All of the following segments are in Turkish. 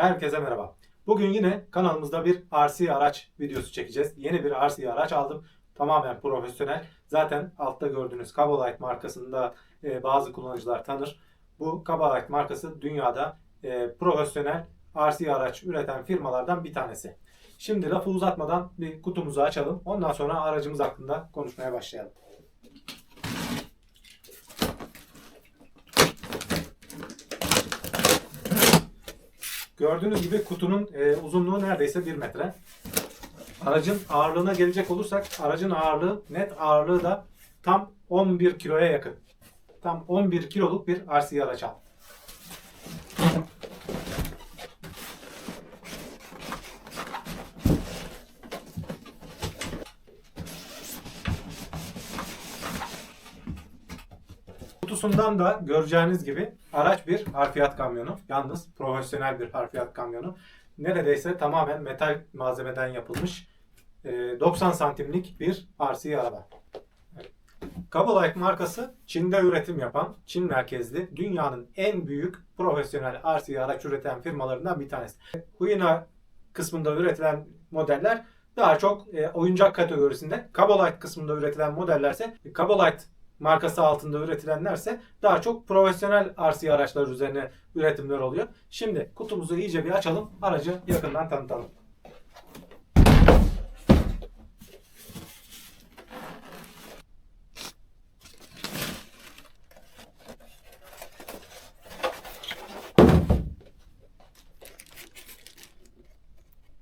Herkese merhaba. Bugün yine kanalımızda bir RC araç videosu çekeceğiz. Yeni bir RC araç aldım. Tamamen profesyonel. Zaten altta gördüğünüz Cabolite markasında bazı kullanıcılar tanır. Bu Cabolite markası dünyada profesyonel RC araç üreten firmalardan bir tanesi. Şimdi lafı uzatmadan bir kutumuzu açalım. Ondan sonra aracımız hakkında konuşmaya başlayalım. Gördüğünüz gibi kutunun uzunluğu neredeyse 1 metre. Aracın ağırlığına gelecek olursak aracın ağırlığı, net ağırlığı da tam 11 kiloya yakın. Tam 11 kiloluk bir RC araç aldım. Kutusundan da göreceğiniz gibi araç bir harfiyat kamyonu. Yalnız profesyonel bir harfiyat kamyonu. Neredeyse tamamen metal malzemeden yapılmış 90 santimlik bir RC araba. Cabolite markası Çin'de üretim yapan, Çin merkezli, dünyanın en büyük profesyonel RC araç üreten firmalarından bir tanesi. Huyina kısmında üretilen modeller daha çok oyuncak kategorisinde. Cabolite kısmında üretilen modeller ise Cabolite markası altında üretilenlerse daha çok profesyonel RC araçlar üzerine üretimler oluyor. Şimdi kutumuzu iyice bir açalım, aracı yakından tanıtalım.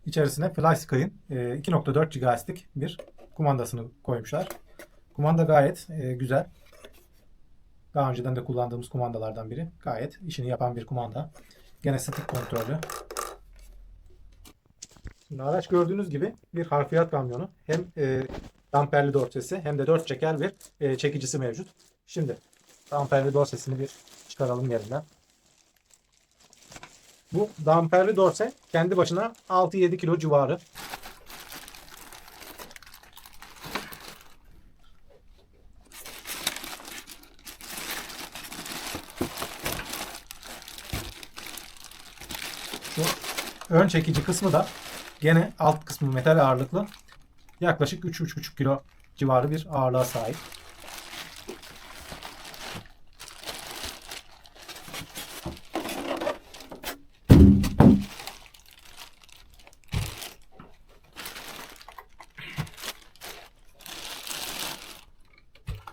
İçerisine FlySky'ın 2.4 GHz'lik bir kumandasını koymuşlar. Kumanda gayet güzel. Daha önceden de kullandığımız kumandalardan biri. Gayet işini yapan bir kumanda. Gene statik kontrolü. Şimdi araç gördüğünüz gibi bir harfiyat kamyonu. Hem damperli dorsesi hem de 4 çeker bir çekicisi mevcut. Şimdi damperli dorsesini bir çıkaralım yerinden. Bu damperli dorse kendi başına 6-7 kilo civarı. Şu ön çekici kısmı da gene alt kısmı metal ağırlıklı. Yaklaşık 3-3,5 kilo civarı bir ağırlığa sahip.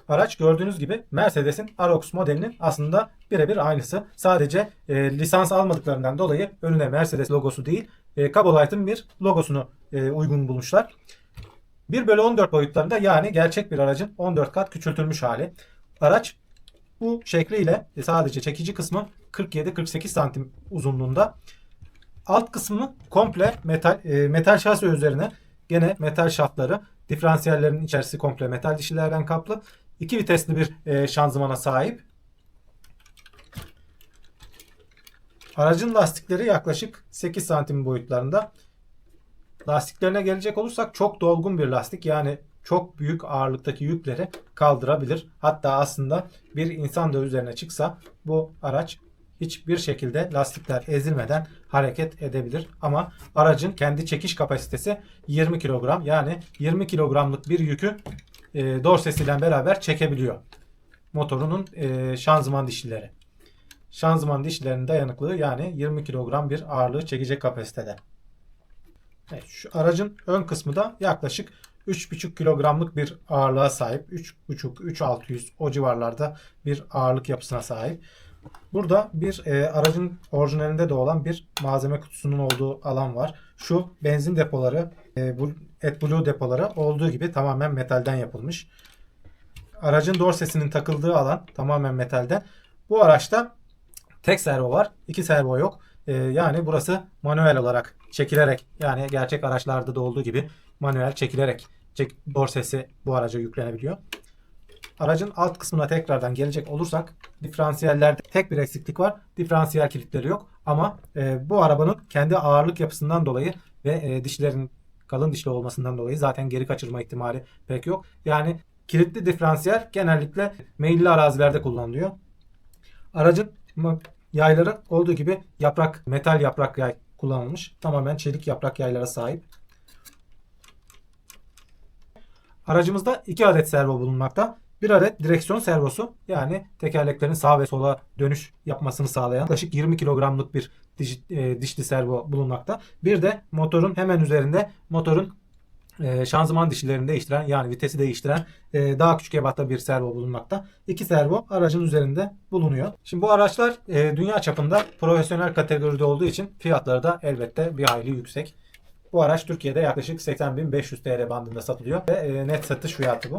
Araç gördüğünüz gibi Mercedes'in Arox modelinin aslında birebir aynısı. Sadece lisans almadıklarından dolayı önüne Mercedes logosu değil, Cabolite'ın bir logosunu uygun bulmuşlar. 1/14 boyutlarında, yani gerçek bir aracın 14 kat küçültülmüş hali. Araç bu şekliyle sadece çekici kısmı 47-48 santim uzunluğunda. Alt kısmı komple metal şase üzerine gene metal şaftları, diferansiyellerin içerisi komple metal dişlilerden kaplı. 2 vitesli bir şanzımana sahip. Aracın lastikleri yaklaşık 8 santim boyutlarında. Lastiklerine gelecek olursak çok dolgun bir lastik. Yani çok büyük ağırlıktaki yükleri kaldırabilir. Hatta aslında bir insan da üzerine çıksa bu araç hiçbir şekilde lastikler ezilmeden hareket edebilir. Ama aracın kendi çekiş kapasitesi 20 kilogram. Yani 20 kilogramlık bir yükü dorsesiyle beraber çekebiliyor. Motorunun şanzıman dişlileri. Şanzıman dişlilerinin dayanıklılığı, yani 20 kilogram bir ağırlığı çekecek kapasitede. Evet, şu aracın ön kısmı da yaklaşık 3,5 kilogramlık bir ağırlığa sahip. 3,5-3,600 o civarlarda bir ağırlık yapısına sahip. Burada bir aracın orijinalinde de olan bir malzeme kutusunun olduğu alan var. Şu benzin depoları, AdBlue depoları olduğu gibi tamamen metalden yapılmış. Aracın dorsesinin takıldığı alan tamamen metalden. Bu araçta tek servo var, 2 servo yok. Yani burası manuel olarak çekilerek, yani gerçek araçlarda da olduğu gibi manuel çekilerek dorsesi bu araca yüklenebiliyor. Aracın alt kısmına tekrardan gelecek olursak, diferansiyellerde tek bir eksiklik var. Diferansiyel kilitleri yok. Ama bu arabanın kendi ağırlık yapısından dolayı ve dişlerin kalın dişli olmasından dolayı zaten geri kaçırma ihtimali pek yok. Yani kilitli diferansiyel genellikle meyilli arazilerde kullanılıyor. Aracın yayları olduğu gibi metal yaprak yay kullanılmış. Tamamen çelik yaprak yaylara sahip. Aracımızda 2 adet servo bulunmakta. Bir adet direksiyon servosu, yani tekerleklerin sağa ve sola dönüş yapmasını sağlayan yaklaşık 20 kilogramlık bir dişli servo bulunmakta. Bir de motorun hemen üzerinde motorun şanzıman dişlilerini değiştiren, yani vitesi değiştiren daha küçük ebatta bir servo bulunmakta. 2 servo aracın üzerinde bulunuyor. Şimdi bu araçlar dünya çapında profesyonel kategoride olduğu için fiyatları da elbette bir hayli yüksek. Bu araç Türkiye'de yaklaşık 80.500 TL bandında satılıyor ve net satış fiyatı bu.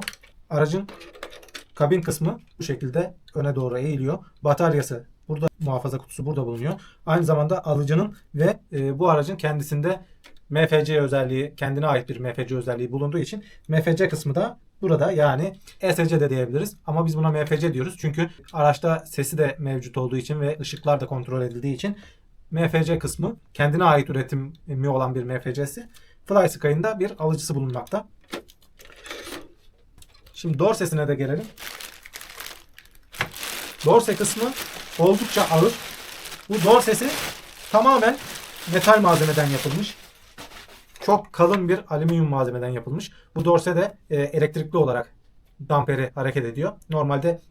Aracın kabin kısmı bu şekilde öne doğru eğiliyor. Bataryası burada, muhafaza kutusu burada bulunuyor. Aynı zamanda alıcının ve bu aracın kendisinde MFC özelliği, kendine ait bir MFC özelliği bulunduğu için MFC kısmı da burada, yani ESC de diyebiliriz. Ama biz buna MFC diyoruz. Çünkü araçta sesi de mevcut olduğu için ve ışıklar da kontrol edildiği için MFC kısmı kendine ait üretimi olan bir MFC'si. FlySky'ın da bir alıcısı bulunmakta. Şimdi dorsesine de gelelim. Dorse kısmı oldukça ağır. Bu dorsesi tamamen metal malzemeden yapılmış. Çok kalın bir alüminyum malzemeden yapılmış. Bu dorse de elektrikli olarak damperi hareket ediyor. Normalde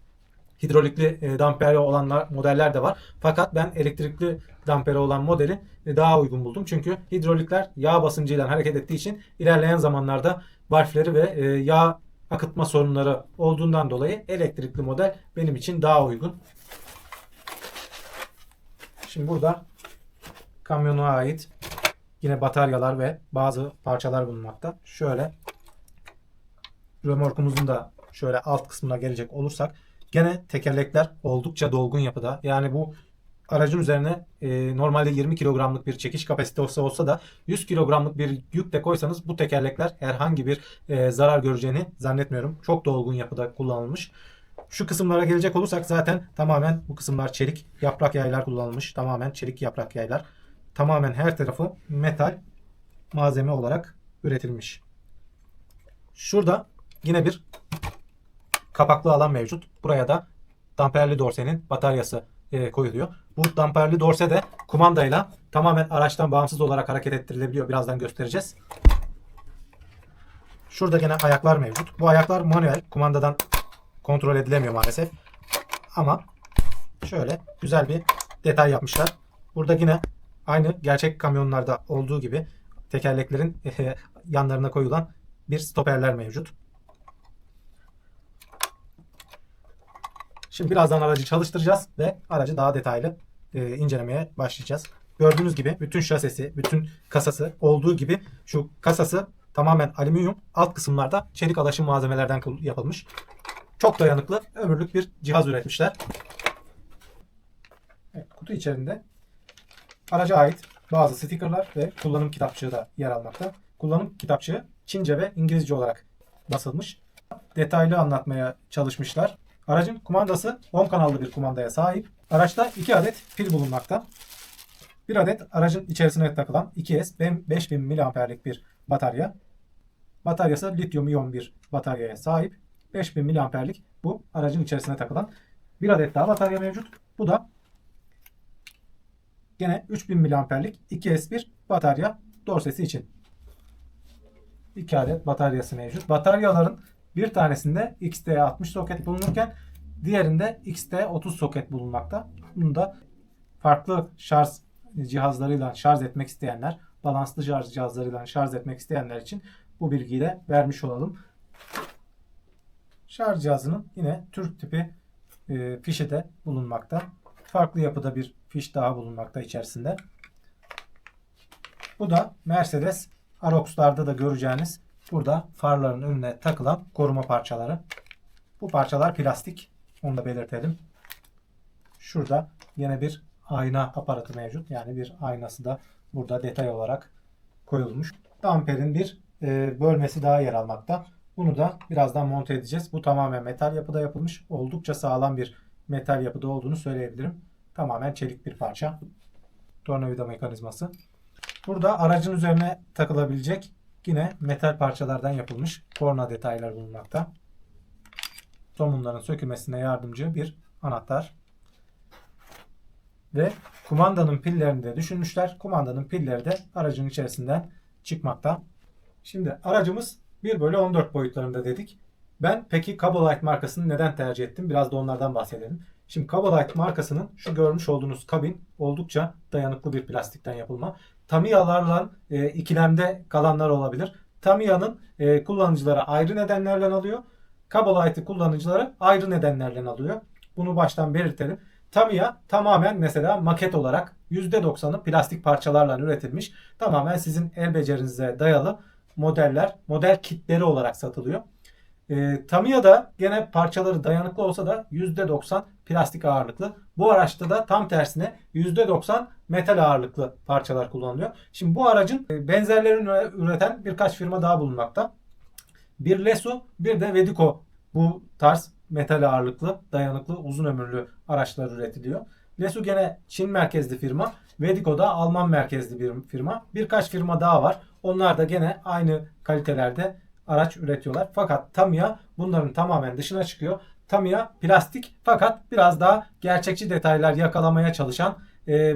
hidrolikli damperi olan modeller de var. Fakat ben elektrikli damperi olan modeli daha uygun buldum. Çünkü hidrolikler yağ basıncıyla hareket ettiği için ilerleyen zamanlarda valfleri ve yağ akıtma sorunları olduğundan dolayı elektrikli model benim için daha uygun. Şimdi burada kamyona ait yine bataryalar ve bazı parçalar bulunmakta. Şöyle römorkumuzun da şöyle alt kısmına gelecek olursak, gene tekerlekler oldukça dolgun yapıda. Yani bu aracın üzerine normalde 20 kilogramlık bir çekiş kapasitesi olsa da 100 kilogramlık bir yük de koysanız bu tekerlekler herhangi bir zarar göreceğini zannetmiyorum. Çok dolgun yapıda kullanılmış. Şu kısımlara gelecek olursak zaten tamamen bu kısımlar çelik yaprak yaylar kullanılmış. Tamamen çelik yaprak yaylar. Tamamen her tarafı metal malzeme olarak üretilmiş. Şurada yine bir kapaklı alan mevcut. Buraya da damperli dorsenin bataryası koyuluyor. Bu damperli dorse de kumandayla tamamen araçtan bağımsız olarak hareket ettirilebiliyor. Birazdan göstereceğiz. Şurada gene ayaklar mevcut. Bu ayaklar manuel. Kumandadan kontrol edilemiyor maalesef. Ama şöyle güzel bir detay yapmışlar. Burada yine aynı gerçek kamyonlarda olduğu gibi tekerleklerin yanlarına koyulan bir stoperler mevcut. Şimdi birazdan aracı çalıştıracağız ve aracı daha detaylı incelemeye başlayacağız. Gördüğünüz gibi bütün şasisi, bütün kasası olduğu gibi şu kasası tamamen alüminyum, alt kısımlarda çelik alaşım malzemelerden yapılmış. Çok dayanıklı, ömürlük bir cihaz üretmişler. Evet, kutu içerisinde araca ait bazı stikerler ve kullanım kitapçığı da yer almakta. Kullanım kitapçığı Çince ve İngilizce olarak basılmış. Detaylı anlatmaya çalışmışlar. Aracın kumandası 10 kanallı bir kumandaya sahip. Araçta 2 adet pil bulunmakta. Bir adet aracın içerisine takılan 2S 5000 mAh'lik bir batarya. Bataryası lityum iyon bir bataryaya sahip. 5000 mAh'lik bu aracın içerisine takılan. Bir adet daha batarya mevcut. Bu da gene 3000 mAh'lik 2S1 batarya dorsesi için. 2 adet bataryası mevcut. Bataryaların bir tanesinde XT60 soket bulunurken diğerinde XT30 soket bulunmakta. Bunu da farklı şarj cihazlarıyla şarj etmek isteyenler, balanslı şarj cihazlarıyla şarj etmek isteyenler için bu bilgiyi de vermiş olalım. Şarj cihazının yine Türk tipi fişi de bulunmakta. Farklı yapıda bir fiş daha bulunmakta içerisinde. Bu da Mercedes Arox'larda da göreceğiniz burada farların önüne takılan koruma parçaları. Bu parçalar plastik. Onu da belirtelim. Şurada yine bir ayna aparatı mevcut. Yani bir aynası da burada detay olarak koyulmuş. Damperin bir bölmesi daha yer almakta. Bunu da birazdan monte edeceğiz. Bu tamamen metal yapıda yapılmış. Oldukça sağlam bir metal yapıda olduğunu söyleyebilirim. Tamamen çelik bir parça. Tornavida mekanizması. Burada aracın üzerine takılabilecek yine metal parçalardan yapılmış korna detaylar bulunmakta. Somunların sökülmesine yardımcı bir anahtar. ve kumandanın pillerini de düşünmüşler. Kumandanın pilleri de aracın içerisinden çıkmakta. Şimdi aracımız 1/14 boyutlarında dedik. Ben peki Cabolite markasını neden tercih ettim? Biraz da onlardan bahsedelim. Şimdi Cabolite markasının şu görmüş olduğunuz kabin oldukça dayanıklı bir plastikten yapılma. Tamiyalarla ikilemde kalanlar olabilir. Tamiya'nın kullanıcıları ayrı nedenlerle alıyor. Cabolite'ı kullanıcıları ayrı nedenlerle alıyor. Bunu baştan belirtelim. Tamiya tamamen mesela maket olarak %90'ı plastik parçalarla üretilmiş. Tamamen sizin el becerinize dayalı modeller, model kitleri olarak satılıyor. Tamiya'da gene parçaları dayanıklı olsa da %90 plastik ağırlıklı. Bu araçta da tam tersine %90 metal ağırlıklı parçalar kullanılıyor. Şimdi bu aracın benzerlerini üreten birkaç firma daha bulunmakta. Bir Lesu, bir de Vedico bu tarz metal ağırlıklı, dayanıklı, uzun ömürlü araçlar üretiliyor. Lesu gene Çin merkezli firma. Vedico da Alman merkezli bir firma. Birkaç firma daha var. Onlar da gene aynı kalitelerde araç üretiyorlar. Fakat Tamiya bunların tamamen dışına çıkıyor. Tamiya plastik fakat biraz daha gerçekçi detaylar yakalamaya çalışan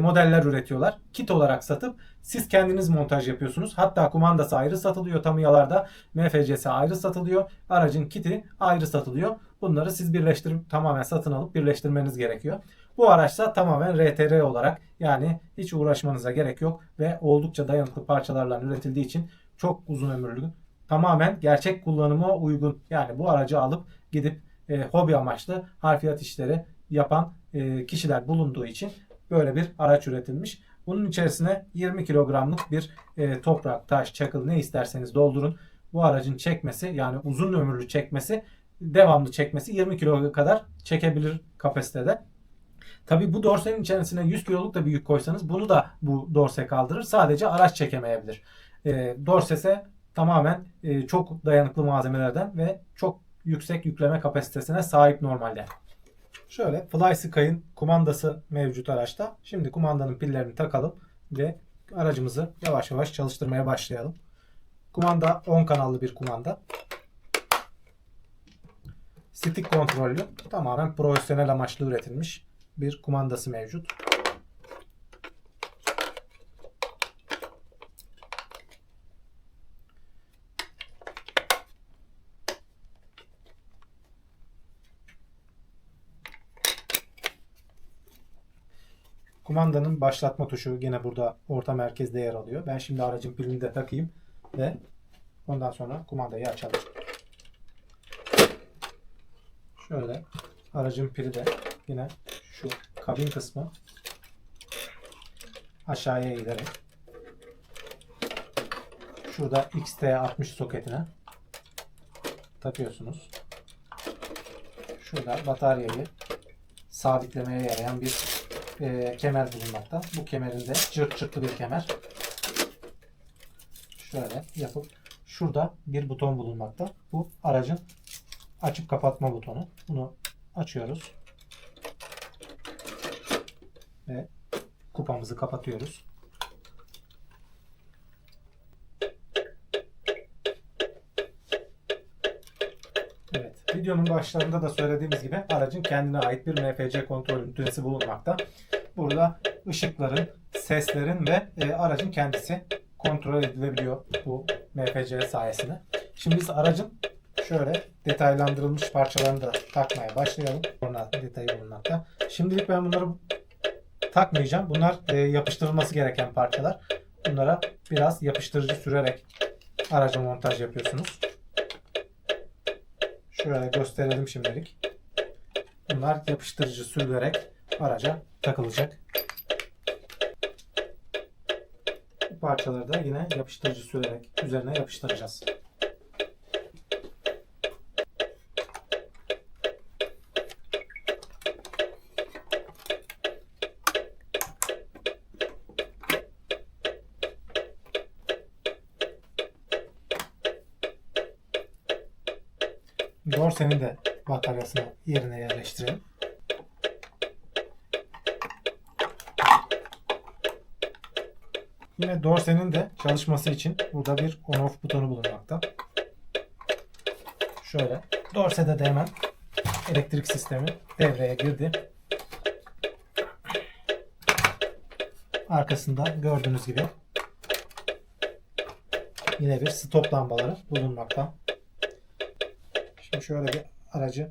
modeller üretiyorlar. Kit olarak satıp siz kendiniz montaj yapıyorsunuz. Hatta kumandası ayrı satılıyor Tamiyalarda. MFC'si ayrı satılıyor. Aracın kiti ayrı satılıyor. Bunları siz birleştirip tamamen satın alıp birleştirmeniz gerekiyor. Bu araçta tamamen RTR olarak yani hiç uğraşmanıza gerek yok ve oldukça dayanıklı parçalarla üretildiği için çok uzun ömürlü. Tamamen gerçek kullanıma uygun. Yani bu aracı alıp gidip hobi amaçlı harfiyat işleri yapan kişiler bulunduğu için böyle bir araç üretilmiş. Bunun içerisine 20 kilogramlık bir toprak, taş, çakıl ne isterseniz doldurun. Bu aracın çekmesi yani uzun ömürlü çekmesi, devamlı çekmesi 20 kilo kadar çekebilir kapasitede. Tabi bu dorsenin içerisine 100 kiloluk da bir yük koysanız bunu da bu dorse kaldırır. Sadece araç çekemeyebilir. Dorsese tamamen çok dayanıklı malzemelerden ve çok yüksek yükleme kapasitesine sahip normalde. Şöyle FlySky'ın kumandası mevcut araçta. Şimdi kumandanın pillerini takalım ve aracımızı yavaş yavaş çalıştırmaya başlayalım. Kumanda 10 kanallı bir kumanda. Stick kontrollü, tamamen profesyonel amaçlı üretilmiş bir kumandası mevcut. Kumandanın başlatma tuşu yine burada orta merkezde yer alıyor. Ben şimdi aracın pilini de takayım ve ondan sonra kumandayı açalım. Şöyle aracın pili de yine şu kabin kısmı aşağıya giderek şurada XT60 soketine takıyorsunuz. Şurada bataryayı sabitlemeye yarayan bir kemer bulunmakta. Bu kemerin de cırt cırtlı bir kemer. Şöyle yapıp şurada bir buton bulunmakta. Bu aracın açıp kapatma butonu. Bunu açıyoruz. Ve kupamızı kapatıyoruz. Evet, videonun başlarında da söylediğimiz gibi aracın kendine ait bir MFC kontrol ünitesi bulunmakta. Burada ışıkların, seslerin ve aracın kendisi kontrol edilebiliyor bu MFC sayesinde. Şimdi biz aracın şöyle detaylandırılmış parçalarını da takmaya başlayalım. Burada detayı bulunmakta. Şimdilik ben bunları takmayacağım. Bunlar yapıştırılması gereken parçalar. Bunlara biraz yapıştırıcı sürerek araca montaj yapıyorsunuz. Şöyle gösterelim şimdilik. Bunlar yapıştırıcı sürülerek araca takılacak. Bu parçaları da yine yapıştırıcı sürerek üzerine yapıştıracağız. Dorsenin de bataryasını yerine yerleştirelim. Yine dorsenin de çalışması için burada bir on-off butonu bulunmakta. Şöyle. Dorsede de hemen elektrik sistemi devreye girdi. arkasında gördüğünüz gibi yine bir stop lambaları bulunmakta. Şimdi şöyle bir aracı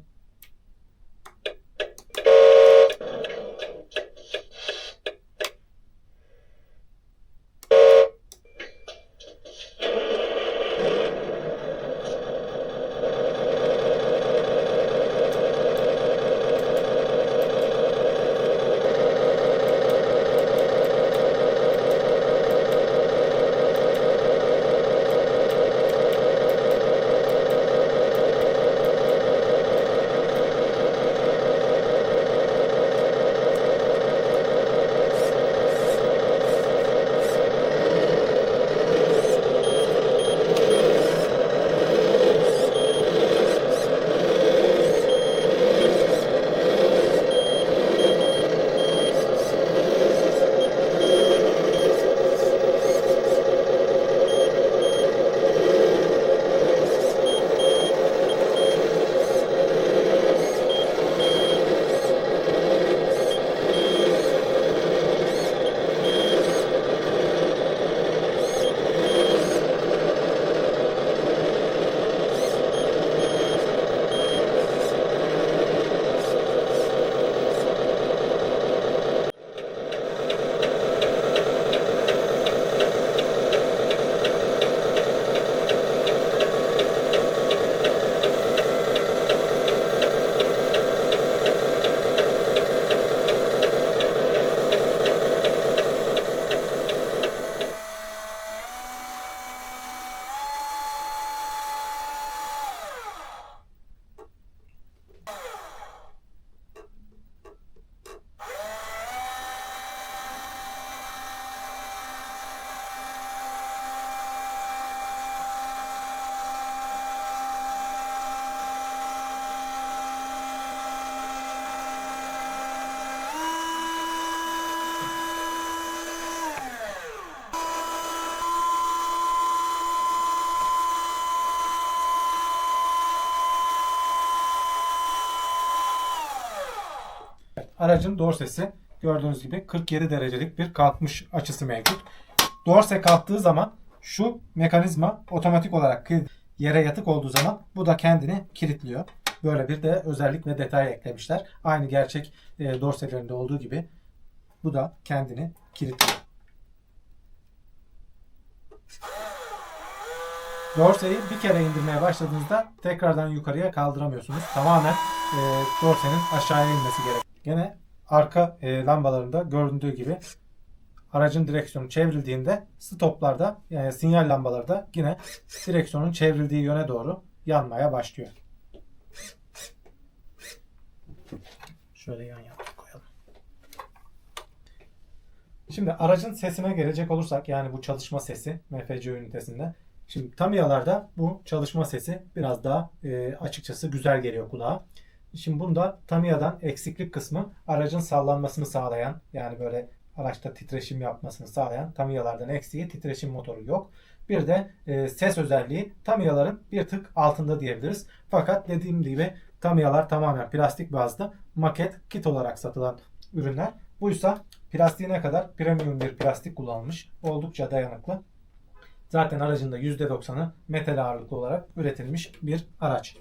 aracın dorsesi gördüğünüz gibi 47 derecelik bir kalkmış açısı mevcut. Dorse kalktığı zaman şu mekanizma otomatik olarak yere yatık olduğu zaman bu da kendini kilitliyor. Böyle bir de özellik ve detay eklemişler. Aynı gerçek dorselerinde olduğu gibi bu da kendini kilitliyor. Dorseyi bir kere indirmeye başladığınızda tekrardan yukarıya kaldıramıyorsunuz. Tamamen dorsenin aşağıya inmesi gerekiyor. Gene arka lambalarında göründüğü gibi aracın direksiyonu çevrildiğinde stoplarda yani sinyal lambaları da yine direksiyonun çevrildiği yöne doğru yanmaya başlıyor. Şöyle yan yana koyalım. Şimdi aracın sesine gelecek olursak yani bu çalışma sesi MFC ünitesinde. Şimdi Tamiya'larda bu çalışma sesi biraz daha açıkçası güzel geliyor kulağa. Şimdi bunda Tamiya'dan eksiklik kısmı aracın sallanmasını sağlayan yani böyle araçta titreşim yapmasını sağlayan Tamiya'lardan eksiği titreşim motoru yok. Bir de ses özelliği Tamiya'ların bir tık altında diyebiliriz. Fakat dediğim gibi Tamiya'lar tamamen plastik bazlı maket kit olarak satılan ürünler. Buysa plastiğine kadar premium bir plastik kullanılmış. Oldukça dayanıklı. Zaten aracın da %90'ı metal ağırlıklı olarak üretilmiş bir araç.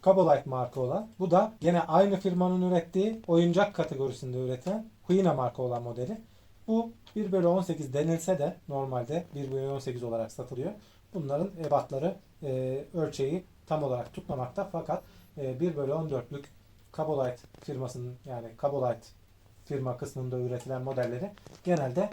Cabolite marka olan. Bu da gene aynı firmanın ürettiği oyuncak kategorisinde üretilen Huina marka olan modeli. Bu 1/18 denilse de normalde 1/18 olarak satılıyor. Bunların ebatları ölçeği tam olarak tutmamakta, fakat 1/14'lük Cabolite firmasının, yani Cabolite firma kısmında üretilen modelleri genelde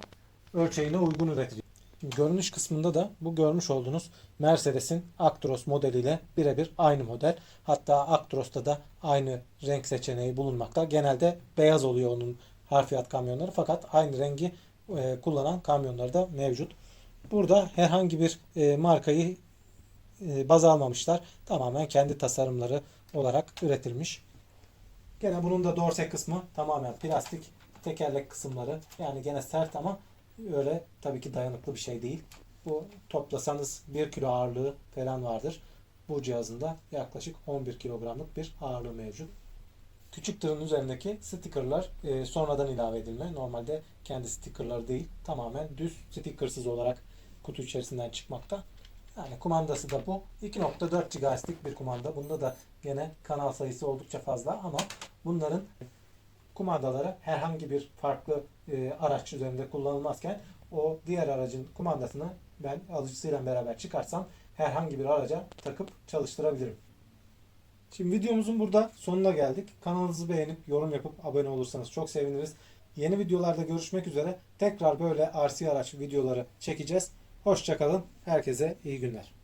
ölçeğine uygun üretiliyor. Görünüş kısmında da bu görmüş olduğunuz Mercedes'in Actros modeliyle birebir aynı model. Hatta Actros'ta da aynı renk seçeneği bulunmakta. Genelde beyaz oluyor onun harfiyat kamyonları, fakat aynı rengi kullanan kamyonları da mevcut. Burada herhangi bir markayı baz almamışlar. Tamamen kendi tasarımları olarak üretilmiş. Gene bunun da dorse kısmı tamamen plastik. Tekerlek kısımları yani gene sert ama öyle tabii ki dayanıklı bir şey değil. Bu toplasanız 1 kilo ağırlığı falan vardır. Bu cihazın da yaklaşık 11 kilogramlık bir ağırlığı mevcut. Küçük tırın üzerindeki stickerlar sonradan ilave edilme. Normalde kendi stickerları değil. Tamamen düz stickersız olarak kutu içerisinden çıkmakta. Yani kumandası da bu. 2.4 GHz'lik bir kumanda. Bunda da gene kanal sayısı oldukça fazla ama bunların kumandaları herhangi bir farklı araç üzerinde kullanılmazken o diğer aracın kumandasını ben alıcısıyla beraber çıkarsam herhangi bir araca takıp çalıştırabilirim. Şimdi videomuzun burada sonuna geldik. Kanalımızı beğenip yorum yapıp abone olursanız çok seviniriz. Yeni videolarda görüşmek üzere. Tekrar böyle RC araç videoları çekeceğiz. Hoşça kalın. Herkese iyi günler.